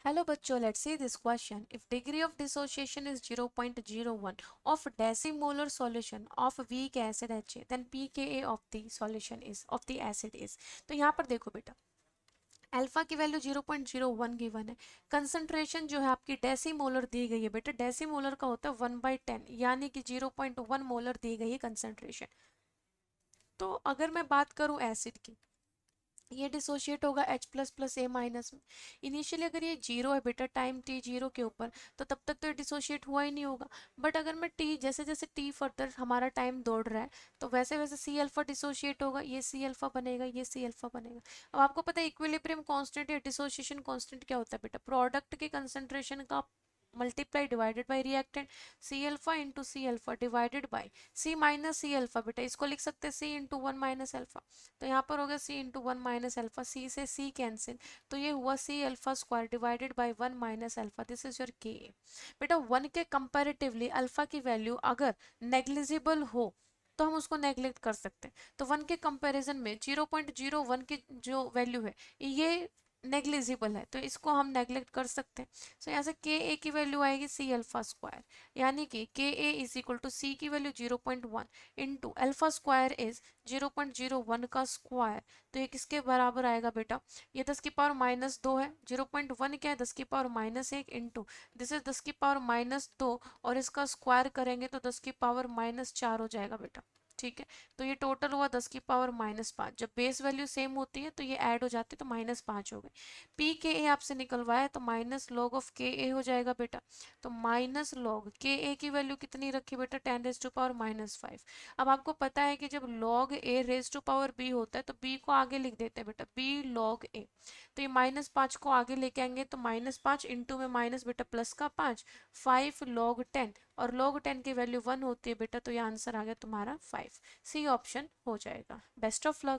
Hello बच्चों, let's see this question. If degree of dissociation is 0.01 of decimolar solution of weak acid HA, then pKa of the solution is of the acid is. तो यहाँ पर देखो बेटा, alpha की value 0.01 given है. Concentration जो है आपकी डेसीमोलर दी गई है बेटा. डेसीमोलर का होता है 1/10, यानी कि 0.1 मोलर दी गई है कंसंट्रेशन. तो अगर मैं बात करूं एसिड की, ये डिसोशिएट होगा H plus plus A minus में. इनिशियली अगर ये जीरो है बेटा, टाइम t जीरो के ऊपर, तो तब तक तो ये डिसोशिएट हुआ ही नहीं होगा. बट अगर मैं t जैसे जैसे t फर्दर हमारा टाइम दौड़ रहा है, तो वैसे वैसे C अल्फा डिसोशिएट होगा. ये C अल्फा बनेगा, ये C अल्फा बनेगा. अब आपको पता है इक्विलिब्रियम कांस्टेंट या डिसोसिएशन कांस्टेंट क्या होता है बेटा? प्रोडक्ट के कंसंट्रेशन का multiply divided by reactant. C alpha into C alpha divided by C minus C alpha. बेटा इसको लिख सकते हैं C into one minus alpha. तो यहाँ पर होगा C into one minus alpha. C से सी कैंसिल, तो ये हुआ C alpha square divided by one minus alpha. This is your के. बेटा वन के कंपेरेटिवली अल्फा की वैल्यू अगर नेग्लिजिबल हो तो हम उसको नेग्लेक्ट कर सकते हैं. तो वन के कंपैरिजन में 0.01 की जो वैल्यू है ये नेग्लिजिबल है, तो इसको हम नेग्लेक्ट कर सकते हैं. सो यहाँ से के ए की वैल्यू आएगी सी अल्फा स्क्वायर, यानी कि के ए इज इक्वल टू सी की value 0.1 into alpha square is 0.01 का स्क्वायर. तो ये किसके बराबर आएगा बेटा? ये 10 की पावर माइनस दो है. 0.1 क्या है? 10 की पावर माइनस एक इंटू दिस इज 10 की पावर माइनस दो, और इसका स्क्वायर करेंगे तो 10 की पावर माइनस चार हो जाएगा बेटा. ठीक है, तो ये टोटल हुआ 10 की पावर माइनस पाँच. जब बेस वैल्यू सेम होती है तो ये ऐड हो जाती है, तो माइनस पाँच हो गई. पी के ए आपसे निकलवाया तो माइनस लॉग ऑफ के ए हो जाएगा बेटा. तो माइनस लॉग के ए की वैल्यू कितनी रखी बेटा? 10 raise to power minus five. अब आपको पता है कि जब log A raise to power B होता है तो बी को आगे लिख देते हैं बेटा, बी लॉग ए. तो ये माइनस पाँच को आगे लेके आएंगे तो माइनस पाँच इंटू में माइनस बेटा प्लस का पाँच, फाइव लॉग टेन. और लॉग टेन की वैल्यू वन होती है बेटा, तो ये आंसर आ गया तुम्हारा फाइव. सी ऑप्शन हो जाएगा. Best of luck.